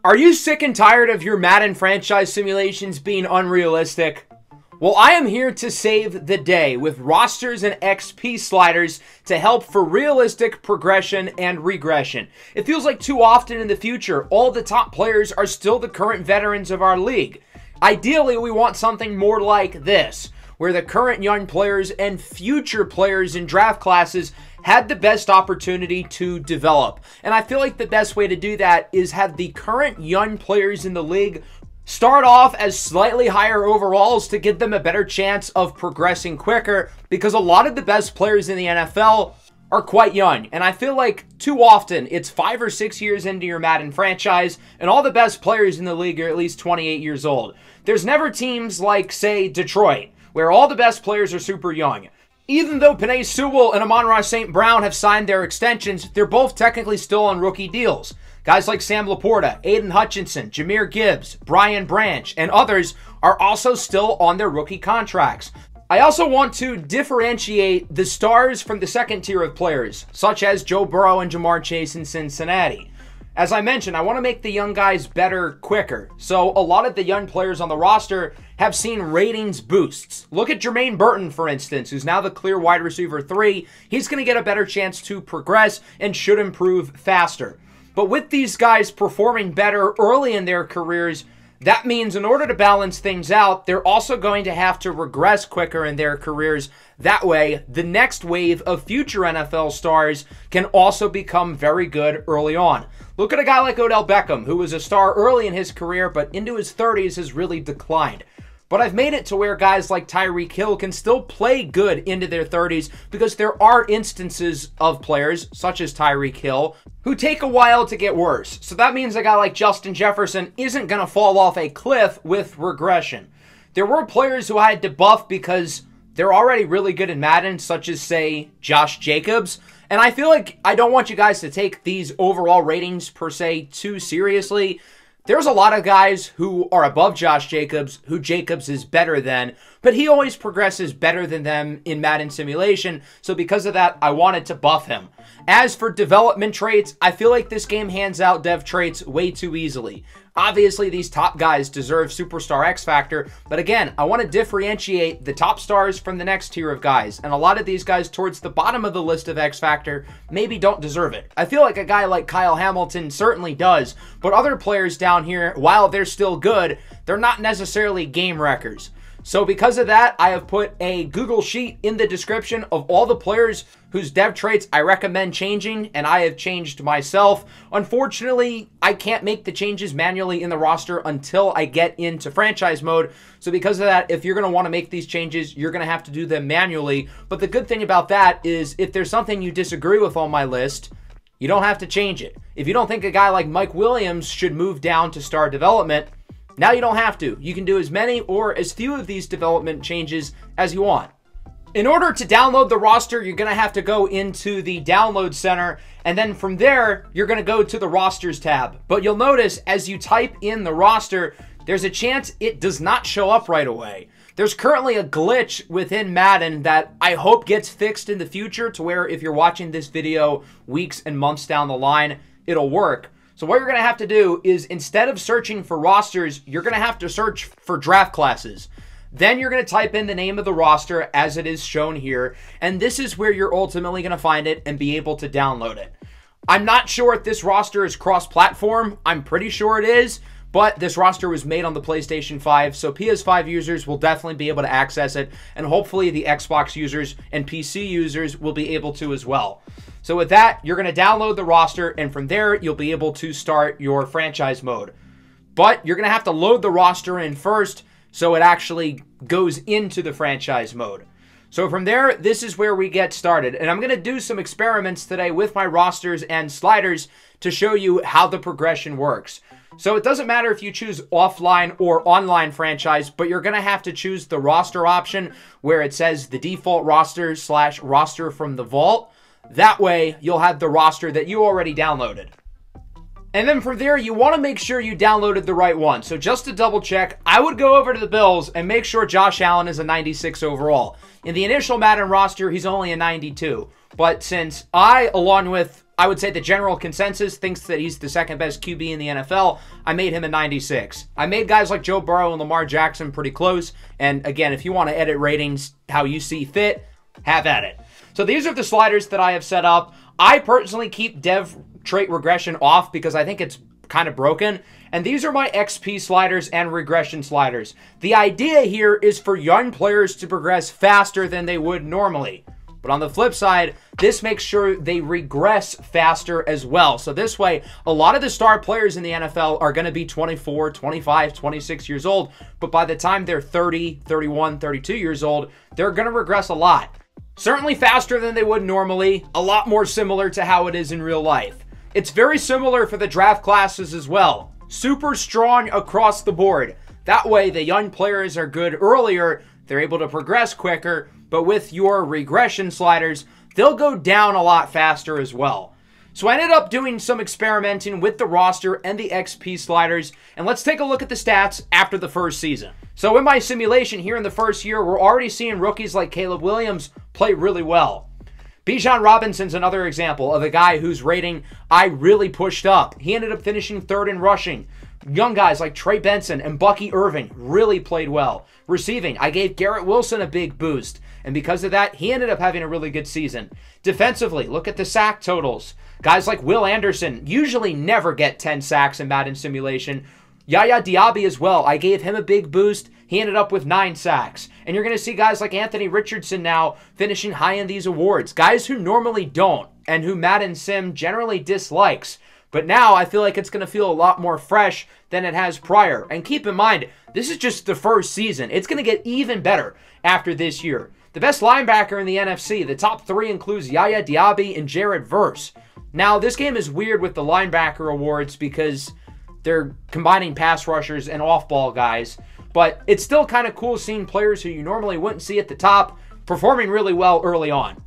Are you sick and tired of your Madden franchise simulations being unrealistic? Well, I am here to save the day with rosters and XP sliders to help for realistic progression and regression. It feels like too often in the future, all the top players are still the current veterans of our league. Ideally, we want something more like this, where the current young players and future players in draft classes had the best opportunity to develop. And I feel like the best way to do that is have the current young players in the league start off as slightly higher overalls to give them a better chance of progressing quicker, because a lot of the best players in the NFL are quite young. And I feel like too often it's 5 or 6 years into your Madden franchise and all the best players in the league are at least 28 years old. There's never teams like, say, Detroit, where all the best players are super young. Even though Penei Sewell and Amon-Ra St. Brown have signed their extensions, they're both technically still on rookie deals. Guys like Sam Laporta, Aiden Hutchinson, Jahmyr Gibbs, Brian Branch, and others are also still on their rookie contracts. I also want to differentiate the stars from the second tier of players, such as Joe Burrow and Jamar Chase in Cincinnati. As I mentioned, I want to make the young guys better quicker. So a lot of the young players on the roster have seen ratings boosts. Look at Jermaine Burton, for instance, who's now the clear wide receiver 3. He's going to get a better chance to progress and should improve faster. But with these guys performing better early in their careers, that means in order to balance things out, they're also going to have to regress quicker in their careers. That way, the next wave of future NFL stars can also become very good early on. Look at a guy like Odell Beckham, who was a star early in his career, but into his 30s has really declined. But I've made it to where guys like Tyreek Hill can still play good into their 30s because there are instances of players, such as Tyreek Hill, who take a while to get worse. So that means a guy like Justin Jefferson isn't going to fall off a cliff with regression. There were players who I had to buff because they're already really good in Madden, such as, say, Josh Jacobs. And I feel like I don't want you guys to take these overall ratings, per se, too seriously. There's a lot of guys who are above Josh Jacobs, who Jacobs is better than, but he always progresses better than them in Madden simulation, so because of that, I wanted to buff him. As for development traits, I feel like this game hands out dev traits way too easily. Obviously, these top guys deserve Superstar X Factor, but again, I want to differentiate the top stars from the next tier of guys, and a lot of these guys towards the bottom of the list of X Factor maybe don't deserve it. I feel like a guy like Kyle Hamilton certainly does, but other players down here, while they're still good, they're not necessarily game wreckers. So because of that, I have put a Google Sheet in the description of all the players whose dev traits I recommend changing, and I have changed myself. Unfortunately, I can't make the changes manually in the roster until I get into franchise mode. So because of that, if you're going to want to make these changes, you're going to have to do them manually. But the good thing about that is if there's something you disagree with on my list, you don't have to change it. If you don't think a guy like Mike Williams should move down to star development, now you don't have to. You can do as many or as few of these development changes as you want. In order to download the roster, you're going to have to go into the download center, and then from there, you're going to go to the rosters tab. But you'll notice as you type in the roster, there's a chance it does not show up right away. There's currently a glitch within Madden that I hope gets fixed in the future to where if you're watching this video weeks and months down the line, it'll work. So what you're going to have to do is instead of searching for rosters, you're going to have to search for draft classes. Then you're going to type in the name of the roster as it is shown here, and this is where you're ultimately going to find it and be able to download it. I'm not sure if this roster is cross-platform. I'm pretty sure it is, but this roster was made on the PlayStation 5, so PS5 users will definitely be able to access it, and hopefully the Xbox users and PC users will be able to as well. So with that, you're going to download the roster, and from there, you'll be able to start your franchise mode. But you're going to have to load the roster in first, so it actually goes into the franchise mode. So from there, this is where we get started. And I'm going to do some experiments today with my rosters and sliders to show you how the progression works. So it doesn't matter if you choose offline or online franchise, but you're going to have to choose the roster option where it says the default roster / roster from the vault. That way, you'll have the roster that you already downloaded. And then from there, you want to make sure you downloaded the right one. So just to double check, I would go over to the Bills and make sure Josh Allen is a 96 overall. In the initial Madden roster, he's only a 92. But since along with, I would say the general consensus, thinks that he's the second best QB in the NFL, I made him a 96. I made guys like Joe Burrow and Lamar Jackson pretty close. And again, if you want to edit ratings how you see fit, have at it. So these are the sliders that I have set up. I personally keep dev trait regression off because I think it's kind of broken. And these are my XP sliders and regression sliders. The idea here is for young players to progress faster than they would normally. But on the flip side, this makes sure they regress faster as well. So this way, a lot of the star players in the NFL are going to be 24, 25, 26 years old. But by the time they're 30, 31, 32 years old, they're going to regress a lot. Certainly faster than they would normally, a lot more similar to how it is in real life. It's very similar for the draft classes as well. Super strong across the board. That way, the young players are good earlier, they're able to progress quicker, but with your regression sliders, they'll go down a lot faster as well. So I ended up doing some experimenting with the roster and the XP sliders, and let's take a look at the stats after the first season. So in my simulation here in the first year, we're already seeing rookies like Caleb Williams play really well. Bijan Robinson's another example of a guy whose rating I really pushed up. He ended up finishing third in rushing. Young guys like Trey Benson and Bucky Irving really played well. Receiving, I gave Garrett Wilson a big boost. And because of that, he ended up having a really good season. Defensively, look at the sack totals. Guys like Will Anderson usually never get 10 sacks in Madden Simulation. Yaya Diaby as well. I gave him a big boost. He ended up with 9 sacks. And you're going to see guys like Anthony Richardson now finishing high in these awards. Guys who normally don't and who Madden Sim generally dislikes. But now I feel like it's going to feel a lot more fresh than it has prior. And keep in mind, this is just the first season. It's going to get even better after this year. The best linebacker in the NFC, the top 3 includes Yaya Diaby and Jared Verse. Now, this game is weird with the linebacker awards because they're combining pass rushers and off-ball guys. But it's still kind of cool seeing players who you normally wouldn't see at the top performing really well early on.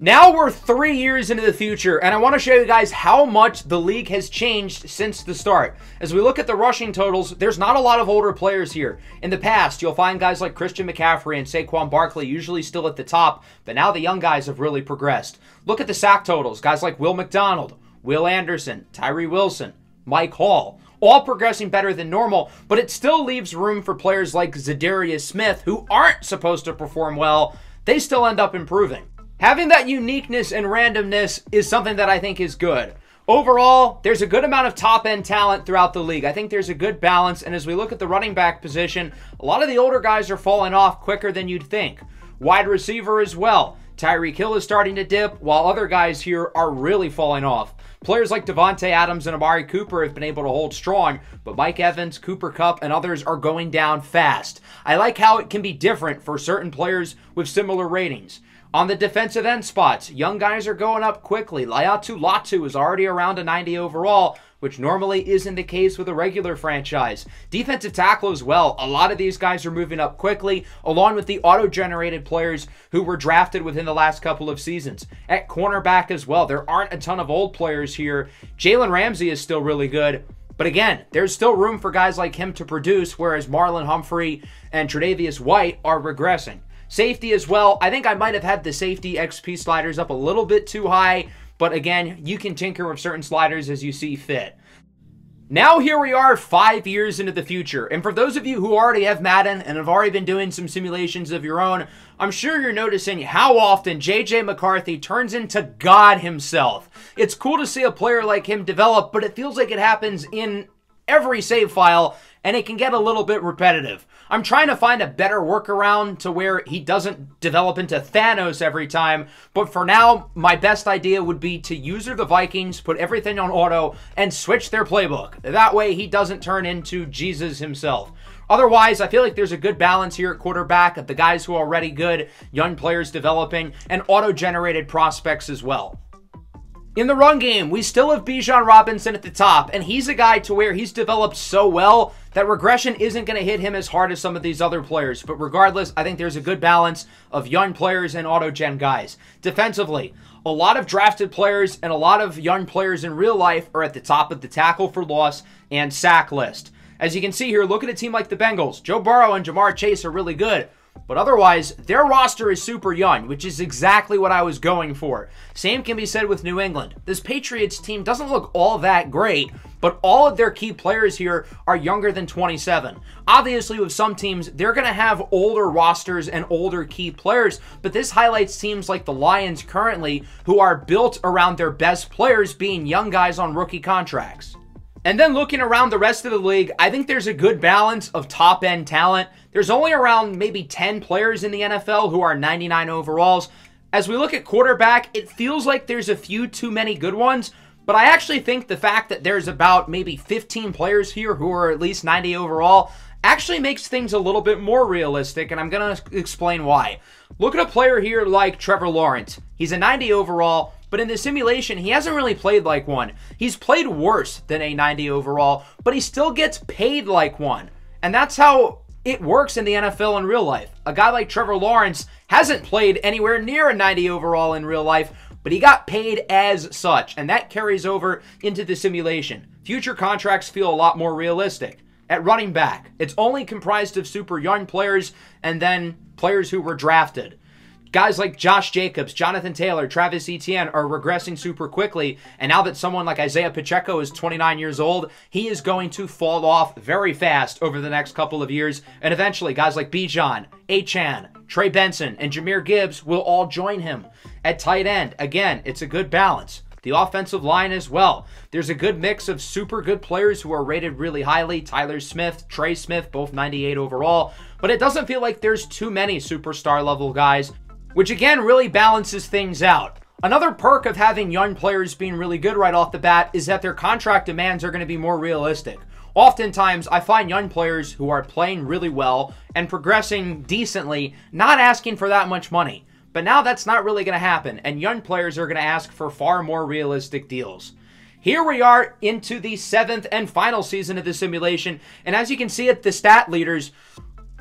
Now we're 3 years into the future, and I want to show you guys how much the league has changed since the start. As we look at the rushing totals, there's not a lot of older players here. In the past, you'll find guys like Christian McCaffrey and Saquon Barkley usually still at the top, but now the young guys have really progressed. Look at the sack totals. Guys like Will McDonald, Will Anderson, Tyree Wilson, Mike Hall, all progressing better than normal, but it still leaves room for players like Zadarius Smith, who aren't supposed to perform well. They still end up improving. Having that uniqueness and randomness is something that I think is good. Overall, there's a good amount of top-end talent throughout the league. I think there's a good balance, and as we look at the running back position, a lot of the older guys are falling off quicker than you'd think. Wide receiver as well. Tyreek Hill is starting to dip, while other guys here are really falling off. Players like Devontae Adams and Amari Cooper have been able to hold strong, but Mike Evans, Cooper Kupp, and others are going down fast. I like how it can be different for certain players with similar ratings. On the defensive end spots, young guys are going up quickly. Laiatu Latu is already around a 90 overall, which normally isn't the case with a regular franchise. Defensive tackle as well. A lot of these guys are moving up quickly, along with the auto-generated players who were drafted within the last couple of seasons. At cornerback as well, there aren't a ton of old players here. Jalen Ramsey is still really good. But again, there's still room for guys like him to produce, whereas Marlon Humphrey and Tre'Davious White are regressing. Safety as well. I think I might have had the safety XP sliders up a little bit too high, but again, you can tinker with certain sliders as you see fit. Now here we are 5 years into the future, and for those of you who already have Madden and have already been doing some simulations of your own, I'm sure you're noticing how often JJ McCarthy turns into God himself. It's cool to see a player like him develop, but it feels like it happens in every save file, and it can get a little bit repetitive. I'm trying to find a better workaround to where he doesn't develop into Thanos every time, but for now, my best idea would be to use the Vikings, put everything on auto, and switch their playbook. That way, he doesn't turn into Jesus himself. Otherwise, I feel like there's a good balance here at quarterback of the guys who are already good, young players developing, and auto-generated prospects as well. In the run game, we still have Bijan Robinson at the top, and he's a guy to where he's developed so well that regression isn't going to hit him as hard as some of these other players. But regardless, I think there's a good balance of young players and auto-gen guys. Defensively, a lot of drafted players and a lot of young players in real life are at the top of the tackle for loss and sack list. As you can see here, look at a team like the Bengals. Joe Burrow and Jamar Chase are really good. But otherwise, their roster is super young, which is exactly what I was going for. Same can be said with New England. This Patriots team doesn't look all that great, but all of their key players here are younger than 27. Obviously, with some teams, they're going to have older rosters and older key players, but this highlights teams like the Lions currently, who are built around their best players being young guys on rookie contracts. And then looking around the rest of the league, I think there's a good balance of top-end talent. There's only around maybe 10 players in the NFL who are 99 overalls. As we look at quarterback, it feels like there's a few too many good ones, but I actually think the fact that there's about maybe 15 players here who are at least 90 overall actually makes things a little bit more realistic, and I'm going to explain why. Look at a player here like Trevor Lawrence. He's a 90 overall, but in the simulation, he hasn't really played like one. He's played worse than a 90 overall, but he still gets paid like one. And that's how it works in the NFL in real life. A guy like Trevor Lawrence hasn't played anywhere near a 90 overall in real life, but he got paid as such, and that carries over into the simulation. Future contracts feel a lot more realistic. At running back, it's only comprised of super young players and then players who were drafted. Guys like Josh Jacobs, Jonathan Taylor, Travis Etienne are regressing super quickly, and now that someone like Isaiah Pacheco is 29 years old, he is going to fall off very fast over the next couple of years, and eventually guys like Bijan, Achane, Trey Benson, and Jahmyr Gibbs will all join him. At tight end, again, it's a good balance. The offensive line as well. There's a good mix of super good players who are rated really highly. Tyler Smith, Trey Smith, both 98 overall, but it doesn't feel like there's too many superstar level guys, which again really balances things out. Another perk of having young players being really good right off the bat is that their contract demands are going to be more realistic. Oftentimes, I find young players who are playing really well and progressing decently not asking for that much money. But now that's not really going to happen, and young players are going to ask for far more realistic deals. Here we are into the 7th and final season of the simulation, and as you can see at the stat leaders,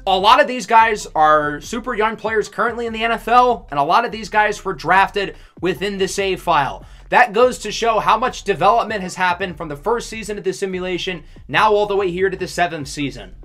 a lot of these guys are super young players currently in the NFL, and a lot of these guys were drafted within the save file. That goes to show how much development has happened from the first season of the simulation, now all the way here to the 7th season.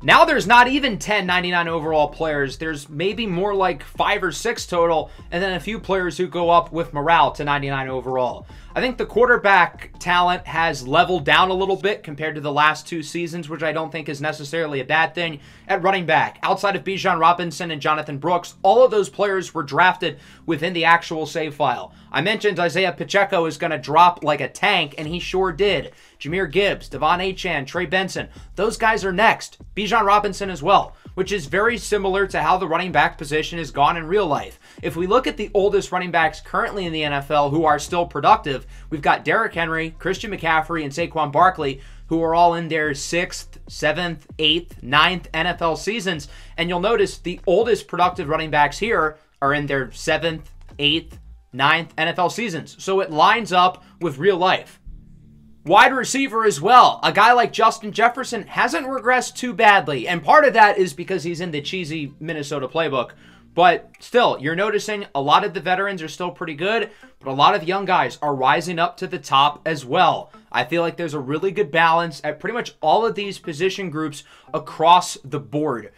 Now there's not even 10 99 overall players. There's maybe more like 5 or 6 total, and then a few players who go up with morale to 99 overall. I think the quarterback talent has leveled down a little bit compared to the last 2 seasons, which I don't think is necessarily a bad thing. At running back, outside of Bijan Robinson and Jonathan Brooks, all of those players were drafted within the actual save file. I mentioned Isaiah Pacheco is going to drop like a tank, and he sure did. Jahmyr Gibbs, Devon Achane, Trey Benson, those guys are next. Bijan Robinson as well, which is very similar to how the running back position has gone in real life. If we look at the oldest running backs currently in the NFL who are still productive, we've got Derrick Henry, Christian McCaffrey, and Saquon Barkley, who are all in their 6th, 7th, 8th, 9th NFL seasons. And you'll notice the oldest productive running backs here are in their 7th, 8th, 9th NFL seasons. So it lines up with real life. Wide receiver as well. A guy like Justin Jefferson hasn't regressed too badly, and part of that is because he's in the cheesy Minnesota playbook. But still, you're noticing a lot of the veterans are still pretty good, but a lot of young guys are rising up to the top as well. I feel like there's a really good balance at pretty much all of these position groups across the board.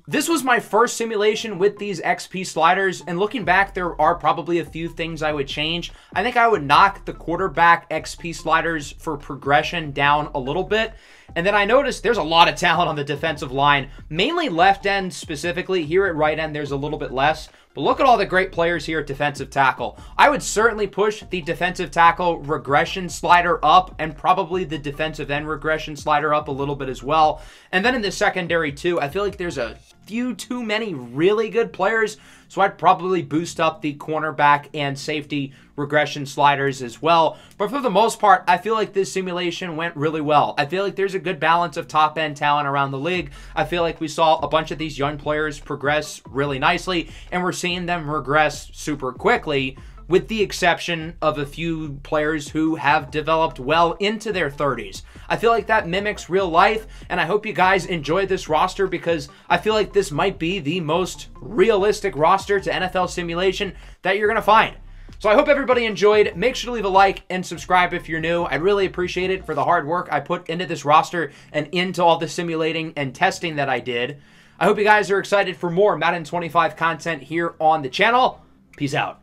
This was my first simulation with these XP sliders, and looking back, there are probably a few things I would change. I think I would knock the quarterback XP sliders for progression down a little bit. And then I noticed there's a lot of talent on the defensive line, mainly left end specifically. Here at right end, there's a little bit less. But look at all the great players here at defensive tackle. I would certainly push the defensive tackle regression slider up, and probably the defensive end regression slider up a little bit as well. And then in the secondary too, I feel like there's a few too many really good players, so I'd probably boost up the cornerback and safety regression sliders as well. But for the most part, I feel like this simulation went really well. I feel like there's a good balance of top-end talent around the league. I feel like we saw a bunch of these young players progress really nicely, and we're seeing them regress super quickly, with the exception of a few players who have developed well into their 30s. I feel like that mimics real life, and I hope you guys enjoy this roster because I feel like this might be the most realistic roster to NFL simulation that you're going to find. So I hope everybody enjoyed. Make sure to leave a like and subscribe if you're new. I'd really appreciate it for the hard work I put into this roster and into all the simulating and testing that I did. I hope you guys are excited for more Madden 25 content here on the channel. Peace out.